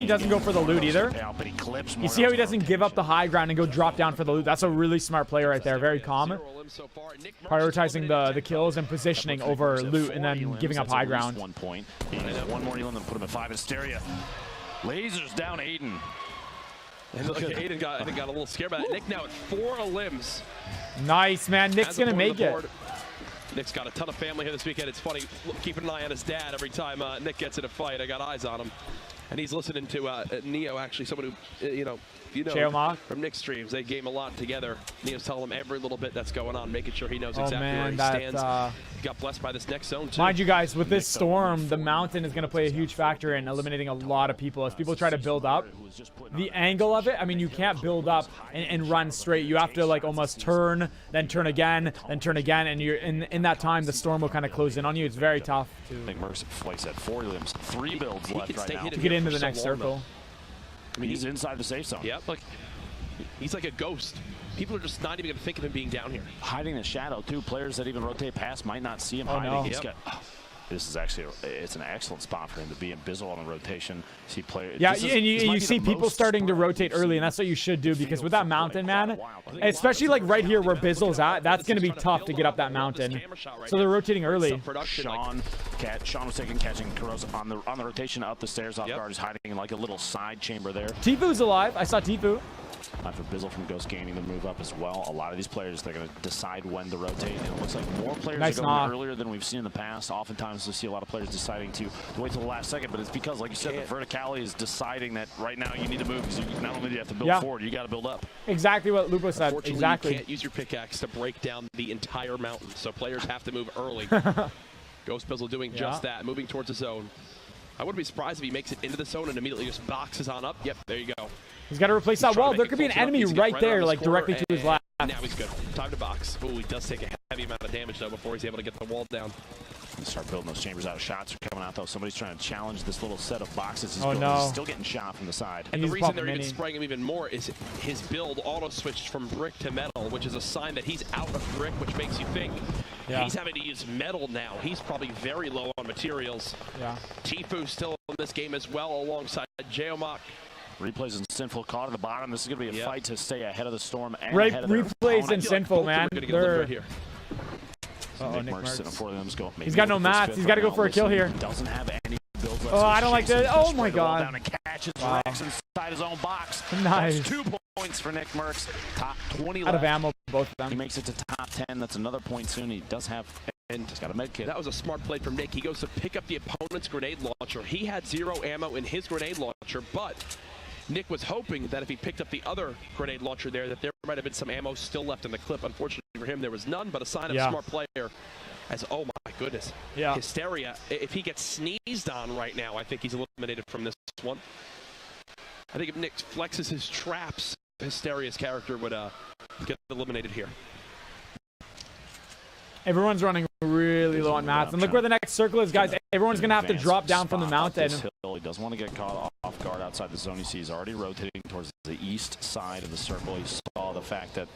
he doesn't go for the loot either. You see how he doesn't give up the high ground and go drop down for the loot? That's a really smart play right there. Very calm. Prioritizing the kills and positioning over loot and then giving up high ground. 1 point. One more elim, then put him at 5. Hysteria. Lasers down Aiden. And look, Aiden got a little scared by that. Nick now at 4 elims. Nice, man. Nick's going to make it. Nick's got a ton of family here this weekend. It's funny, keeping an eye on his dad every time Nick gets in a fight. I got eyes on him. And he's listening to Neo, actually, someone who, you know from Nick's streams. They game a lot together. Neo's telling him every little bit that's going on, making sure he knows exactly where he stands. He got blessed by this next zone, too. Mind you guys, with this storm, the mountain is going to play a huge factor in eliminating a lot of people. As people try to build up, the angle of it, I mean, you can't build up and run straight. You have to, like, almost turn, then turn again, then turn again, and you're in that time, the storm will kind of close in on you. It's very tough to... I think Mercer, like I said, 4 elims, 3 builds left right now. To get into the next circle. I mean, he's inside the safe zone. Yep, like he's like a ghost. People are just not even going to think of him being down here. Hiding in the shadow, too. Players that even rotate past might not see him hiding. No. He's got, this is actually, it's an excellent spot for him to be in. Bizzle on the rotation. See player. Yeah, and you see people starting to rotate early, and that's what you should do, because with that mountain, man, especially like right here where Bizzle's at, that's going to be tough to get up that mountain. So they're rotating early. Sean was catching Carosa on the rotation up the stairs off guard. Is hiding in like a little side chamber there. Tifu's alive. I saw Tifu. Time for Bizzle from Ghost Gaming to move up as well. A lot of these players, they're going to decide when to rotate. And it looks like more players are going earlier than we've seen in the past. Oftentimes, we see a lot of players deciding to wait till the last second. But it's because, like you said, the verticality is deciding that right now you need to move. Because not only do you have to build forward, you got to build up. Exactly what Lupo said. Exactly. You can't use your pickaxe to break down the entire mountain. So players have to move early. Ghost Bizzle doing just that, moving towards the zone. I wouldn't be surprised if he makes it into the zone and immediately just boxes on up. Yep, there you go. He's got to replace that wall. There could be an enemy right there, like directly to his left. Now he's good. Time to box. Oh, he does take a heavy amount of damage, though, before he's able to get the wall down. Start building those chambers out. Shots are coming out, though. Somebody's trying to challenge this little set of boxes. He's no. Still getting shot from the side. And the reason they're even spraying him even more is his build auto-switched from brick to metal, which is a sign that he's out of brick, which makes you think he's having to use metal now. He's probably very low on materials. Tifu still in this game as well, alongside Geomach. Replays and Sinful caught at the bottom. This is going to be a fight to stay ahead of the storm and ahead of replays and Sinful, man. They're... Nick Merckx. He's got no mats. He's got to go for a kill here. Doesn't have any builds left. Oh, I don't like that. Oh my god. Down and catches Rex inside his own box. Nice. That's 2 points for Nick Merckx. Top 20 out of ammo, both of them. He makes it to top 10. That's another point soon. He does have. And he's got a med kit. That was a smart play from Nick. He goes to pick up the opponent's grenade launcher. He had 0 ammo in his grenade launcher, but Nick was hoping that if he picked up the other grenade launcher there, that there might have been some ammo still left in the clip. Unfortunately for him, there was none, but a sign of a smart player. As, oh my goodness. Hysteria, if he gets sneezed on right now, I think he's eliminated from this one. I think if Nick flexes his traps, Hysteria's character would get eliminated here. Everyone's running really low on mats. And look where the next circle is, guys. Everyone's going to have to drop down from the mountain. He doesn't want to get caught off guard outside the zone. You see he's already rotating towards the east side of the circle. He saw the fact that,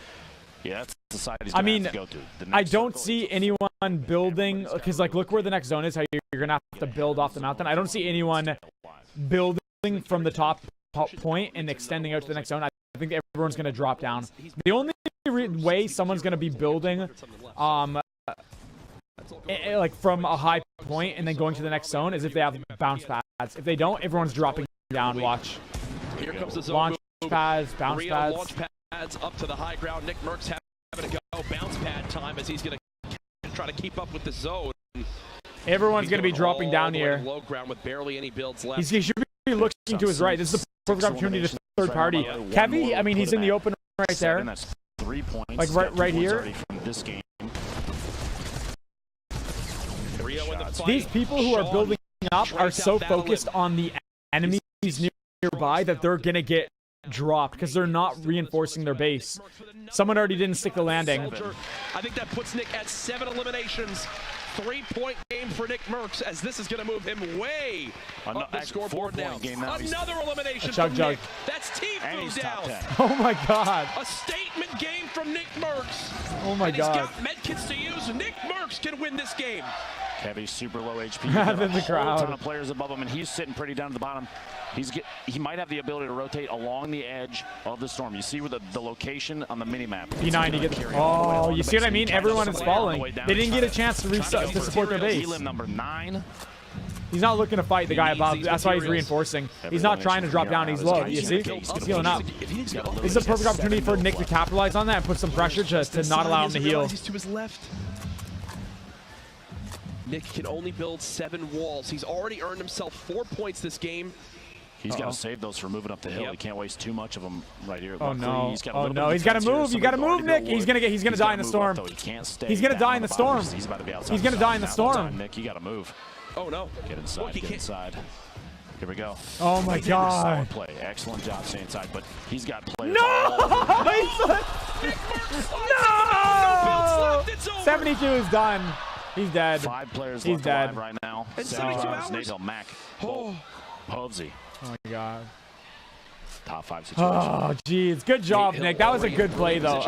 that's the side he's going to have to go to. I don't see anyone building, because, like, look where the next zone is, how you're going to have to build off the mountain. I don't see anyone building from the top point and extending out to the next zone. I think everyone's going to drop down. The only way someone's going to be building like from a high point and then going to the next zone is if they have bounce pads. If they don't, everyone's dropping down. Watch. Here comes the zone. Launch pads, bounce pads. Launch pads up to the high ground. Nick Merckx having to go bounce pad time as he's going to try to keep up with the zone. Everyone's going to be dropping down here. Low ground with barely any builds left. He should be looking to his right. This is the perfect opportunity to third party. Kevy, I mean, he's in the open right there. That's 3 points. Like right here. From this game. These people who are building up are so focused on the enemies nearby that they're going to get dropped because they're not reinforcing their base. Someone already didn't stick the landing. I think that puts Nick at 7 eliminations. 3-point game for Nick Merckx, as this is going to move him way up the scoreboard now. Another elimination from Nick. That's Tifu down. Oh my god. A statement game from Nick Merckx. Oh my god. He's got medkits to use. Nick Merckx can win this game. Kevy's super low HP. In the crowd. A ton of players above him, and he's sitting pretty down at the bottom. he might have the ability to rotate along the edge of the storm. You see where the location on the minimap. P90 gets. Oh, you see what I mean? Everyone is falling. They didn't get a chance to support their base. Elim number 9. He's not looking to fight the guy above. That's why he's reinforcing. He's not trying to drop down. He's low. You see? He's healing up. This is a perfect opportunity for Nick to capitalize on that and put some pressure to not allow him to heal. He's to his left. Nick can only build 7 walls. He's already earned himself 4 points this game. He's got to save those for moving up the hill. He can't waste too much of them right here. Oh no! He's got to move. You got to move, Nick. He's gonna die in the storm. He's gonna die in the storm. He's about to be outside. He's gonna die in the storm. Nick, you got to move. Oh no! Get inside. Get inside. Here we go. Oh my God! Play. Excellent job staying inside, but he's got players. No! No! 72 is done. He's dead. 5 players He's left dead alive right now. In 72 hours. Nate Hill, Mac, Bolt, Povsey. Oh my God. Top 5 situation. Oh, geez. Good job, Nick. That was a good play, though.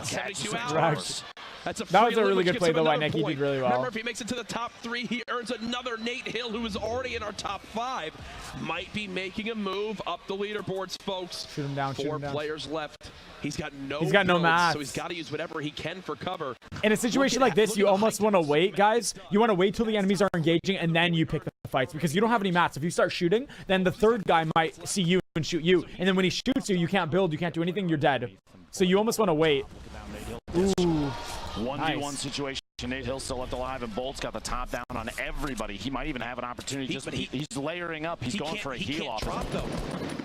72 hours. That was a really good play, though, by Nick. He did really well. Remember, if he makes it to the top 3, he earns another. Nate Hill, who is already in our top 5, might be making a move up the leaderboards, folks. Shoot him down. 4 players left. He's got no builds, mats. So he's got to use whatever he can for cover. In a situation like this, you almost want to wait, guys. You want to wait till the enemies are engaging, and then you pick the fights, because you don't have any mats. If you start shooting, then the third guy might see you and shoot you. And then when he shoots you, you can't build, you can't do anything, you're dead. So you almost want to wait. Ooh. 1v1 situation. Nate Hill still left alive, and Bolt's got the top down on everybody. He might even have an opportunity. He's layering up. He's going for a heal off.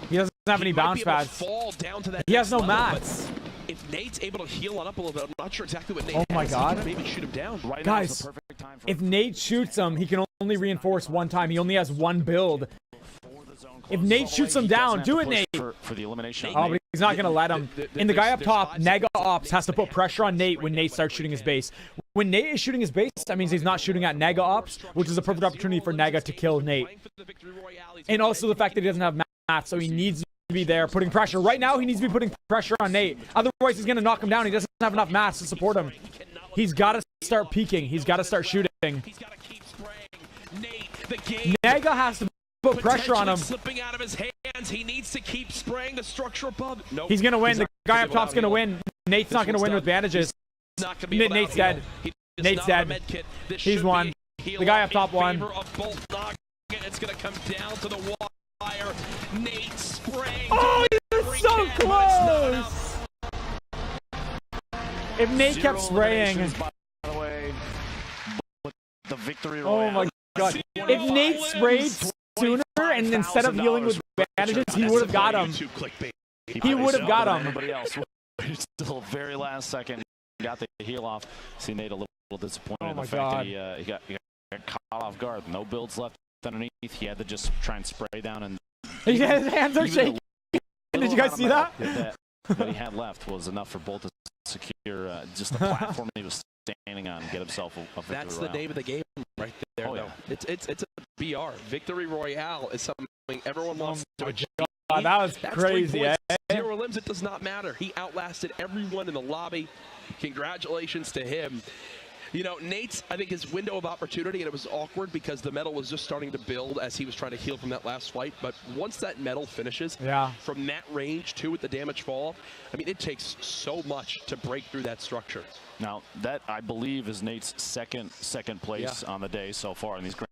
He doesn't have any bounce pads. He has no mats. If Nate's able to heal on up a little bit, I'm not sure exactly what Nate has. Oh my God. Maybe shoot him down. Right guys, now is the perfect time for if Nate shoots him, he can only reinforce 1 time. He only has 1 build. If Nate shoots him down, do it, Nate. For the elimination. Oh, but he's not going to let him. And the guy up top, Nega Ops, has to put pressure on Nate when Nate starts shooting his base. When Nate is shooting his base, that means he's not shooting at Nega Ops, which is a perfect opportunity for Nega to kill Nate. And also the fact that he doesn't have mats, so he needs to be there putting pressure. Right now, he needs to be putting pressure on Nate. Otherwise, he's going to knock him down. He doesn't have enough mats to support him. He's got to start peeking. He's got to start shooting. Nega has to put pressure on him. Slipping out of his hands. He needs to keep spraying the structure above. Nope. He's going to win. The guy up top's going to win. Nate's not going to win with bandages. Nate's dead. Nate's dead. He's won. The guy up top won. It's going to come down to the wire. Nate spraying. Oh, he's so close. If Nate kept spraying. The victory oh my God. If Nate sprayed sooner and instead of healing with bandages, he would have got him. He would have got him. Everybody else still very last second got the heal off. See Nate a little disappointed in the fact that he got caught off guard. No builds left underneath. He had to just try and spray down, and his hands are shaking. Did you guys see that? That he had left was enough for Bolt to secure just the platform he was standing on and get himself a victory. That's the name of the game right there. Oh, yeah. It's a BR. Victory Royale is something everyone wants to achieve. That was crazy, eh? 0 limbs, it does not matter. He outlasted everyone in the lobby. Congratulations to him. You know, Nate's, I think, his window of opportunity, and it was awkward because the metal was just starting to build as he was trying to heal from that last fight. But once that metal finishes, from that range too with the damage fall, I mean, it takes so much to break through that structure. Now, that, I believe, is Nate's second place on the day so far in these grand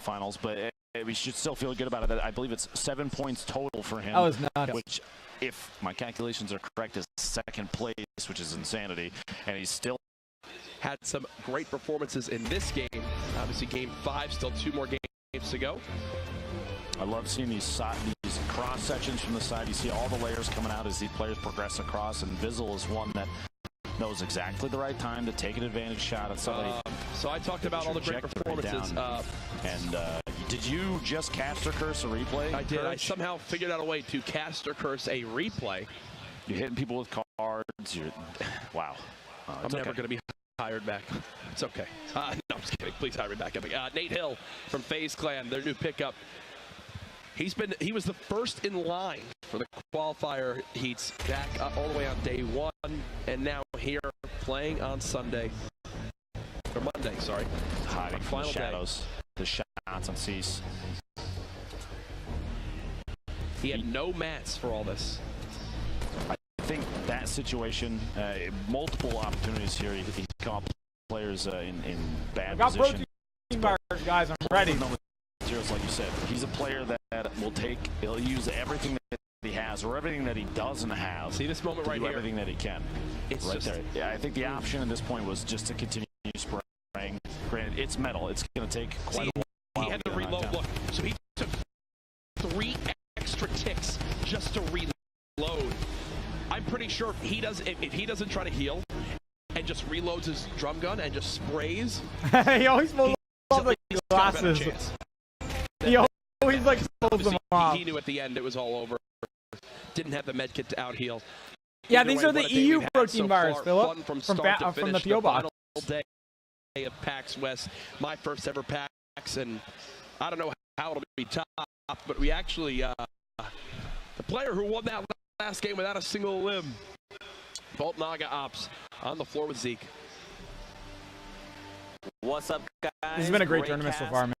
finals, but we should still feel good about it. I believe it's 7 points total for him. That was nuts. Which, if my calculations are correct, is second place, which is insanity, and he's still had some great performances in this game. Obviously, Game 5, still 2 more games to go. I love seeing these cross sections from the side. You see all the layers coming out as these players progress across, and Vizzle is one that knows exactly the right time to take an advantage shot at somebody. So I talked about all the great performances. Did you just cast or curse a replay? I did. I somehow figured out a way to cast or curse a replay. You're hitting people with cards. Wow. I'm never going to be hired back. It's okay. No, I'm just kidding. Please hire me back. Nate Hill from FaZe Clan, their new pickup. He was the first in line for the qualifier heats back all the way on day 1, and now here playing on Sunday, or Monday, sorry. Hiding from the shadows, the shots on Cease. He had no mats for all this. I think that situation, multiple opportunities here. He caught players in bad position. Guys, I'm ready. Like you said, he's a player that he'll use everything that he has or everything that he doesn't have. See this moment right here? Everything that he can. It's right just there. Yeah, I think the option at this point was just to continue spraying. Granted, it's metal. It's going to take quite a while. He had to reload. Look, so he took 3 extra ticks just to reload. I'm pretty sure if he doesn't try to heal and just reloads his drum gun and just sprays, he always pulls off the glasses. He always like pulls them off. He knew at the end it was all over. Didn't have the med kit to out heal. Yeah, these are the EU protein bars, Philip, from the PO box. Day of PAX West, my first ever PAX, and I don't know how it'll be topped, but we actually the player who won that last game without a single limb, Bolt Naga Ops, on the floor with Zeke. What's up, guys? This has been a great tournament so far, man.